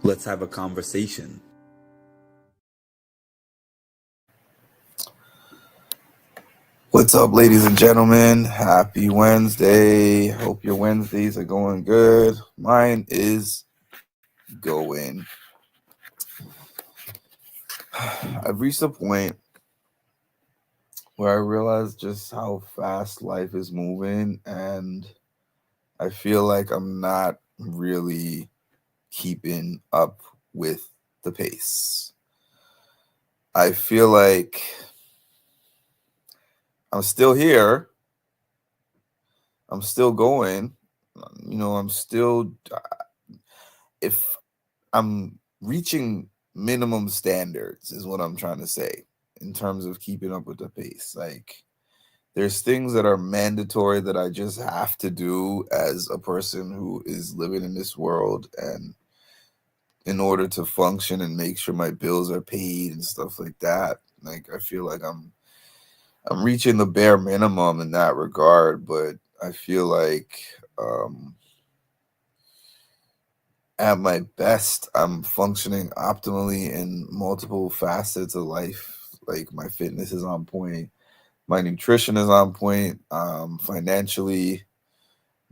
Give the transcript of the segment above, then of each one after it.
Let's have a conversation. What's up, ladies and gentlemen? Happy Wednesday. Hope your Wednesdays are going good. Mine is going. I've reached a point where I realize just how fast life is moving, and I feel like I'm not really keeping up with the pace. I feel like I'm still here. I'm still going. I'm still, if I'm reaching minimum standards, is what I'm trying to say in terms of keeping up with the pace. Like, there's things that are mandatory that I just have to do as a person who is living in this world, and in order to function and make sure my bills are paid and stuff like that. Like, I feel like I'm reaching the bare minimum in that regard, but I feel like at my best, I'm functioning optimally in multiple facets of life. Like, my fitness is on point, my nutrition is on point, financially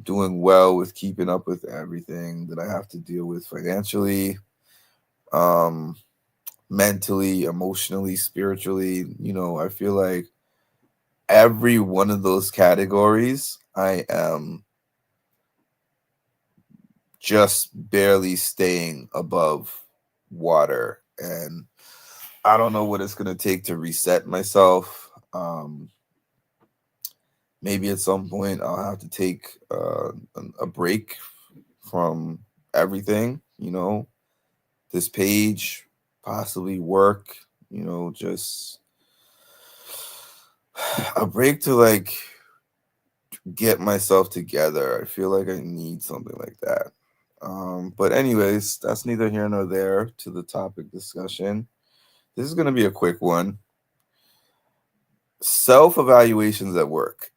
doing well with keeping up with everything that I have to deal with financially, mentally, emotionally, spiritually. I feel like every one of those categories, I am just barely staying above water, and I don't know what it's going to take to reset myself. Maybe at some point I'll have to take a break from everything, this page, possibly work, just a break to like get myself together. I feel like I need something like that. But anyways, that's neither here nor there to the topic discussion. This is going to be a quick one. Self-evaluations at work.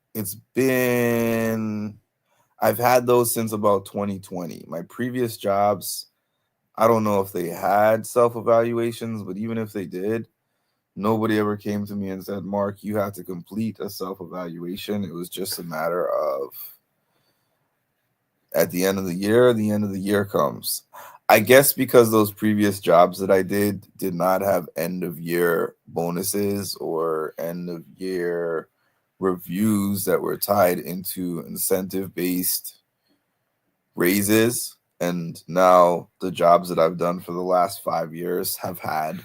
I've had those since about 2020. My previous jobs, I don't know if they had self-evaluations, but even if they did, nobody ever came to me and said, Mark, you have to complete a self-evaluation. It was just a matter of, at the end of the year comes. I guess because those previous jobs that I did not have end of year bonuses or end of year reviews that were tied into incentive based raises. And now the jobs that I've done for the last 5 years have had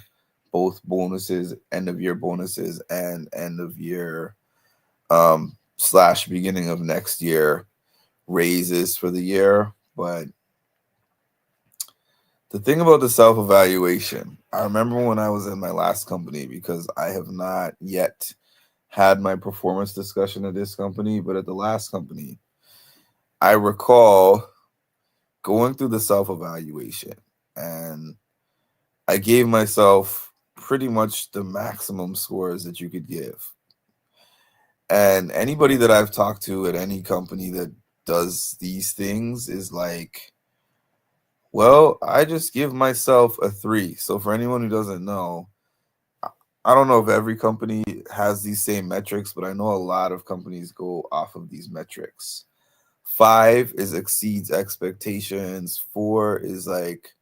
both bonuses, end of year bonuses, and end of year / beginning of next year raises for the year. But the thing about the self-evaluation, I remember when I was in my last company, because I have not yet had my performance discussion at this company, but at the last company, I recall going through the self-evaluation, and I gave myself pretty much the maximum scores that you could give. And anybody that I've talked to at any company that does these things is like, well, I just give myself a 3. So for anyone who doesn't know, I don't know if every company has these same metrics, but I know a lot of companies go off of these metrics. 5 is exceeds expectations. 4 is like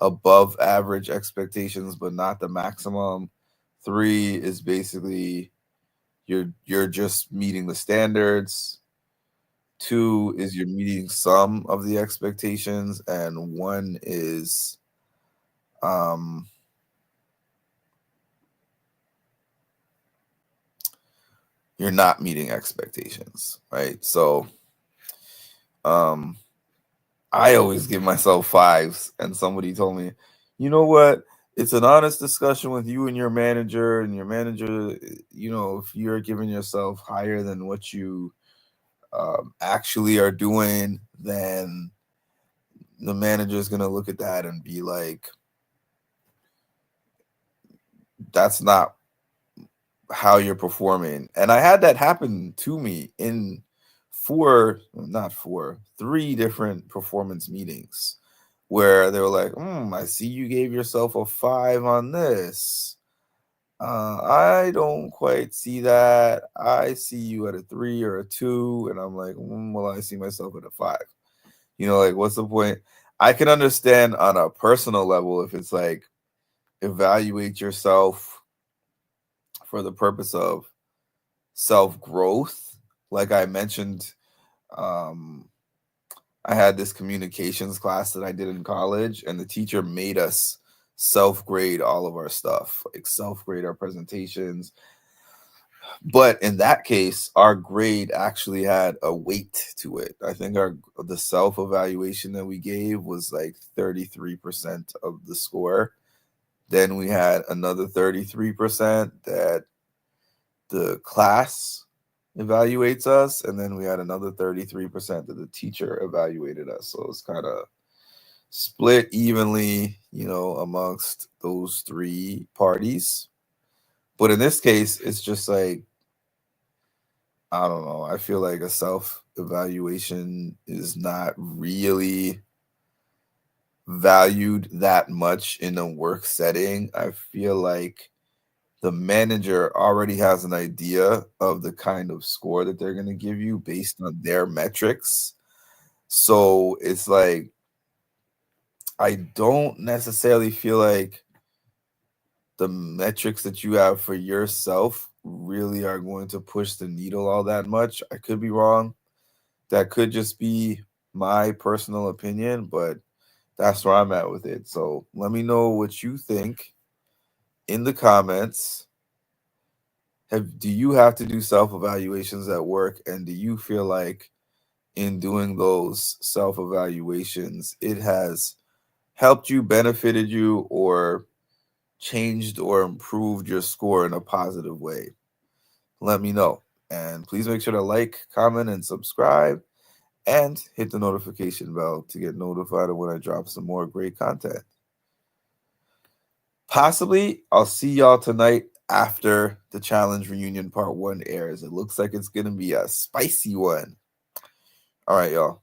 above average expectations, but not the maximum. 3 is basically you're just meeting the standards. 2 is you're meeting some of the expectations, and 1 is you're not meeting expectations, right? So I always give myself 5s, and somebody told me, you know what? It's an honest discussion with you and your manager, if you're giving yourself higher than what you actually are doing, then the manager is going to look at that and be like, that's not how you're performing. And I had that happen to me in 3 different performance meetings where they were like, I see you gave yourself a 5 on this. I don't quite see that. I see you at a 3 or a 2. And I'm like, well, I see myself at a 5. Like, what's the point? I can understand on a personal level if it's like, evaluate yourself for the purpose of self-growth. Like I mentioned, I had this communications class that I did in college, and the teacher made us self-grade all of our stuff, like self-grade our presentations. But in that case, our grade actually had a weight to it. I think the self-evaluation that we gave was like 33% of the score. Then we had another 33% that the class evaluates us, and then we had another 33% that the teacher evaluated us. So it's kind of split evenly, amongst those 3 parties. But in this case, it's just like, I don't know. I feel like a self-evaluation is not really valued that much in a work setting. I feel like the manager already has an idea of the kind of score that they're going to give you based on their metrics. So it's like, I don't necessarily feel like the metrics that you have for yourself really are going to push the needle all that much. I could be wrong. That could just be my personal opinion, but that's where I'm at with it. So let me know what you think in the comments. Do you have to do self-evaluations at work? And do you feel like in doing those self-evaluations, it has helped you, benefited you, or changed or improved your score in a positive way? Let me know. And please make sure to like, comment, and subscribe, and hit the notification bell to get notified of when I drop some more great content. Possibly, I'll see y'all tonight after the challenge reunion part 1 airs. It looks like it's going to be a spicy one. All right, y'all.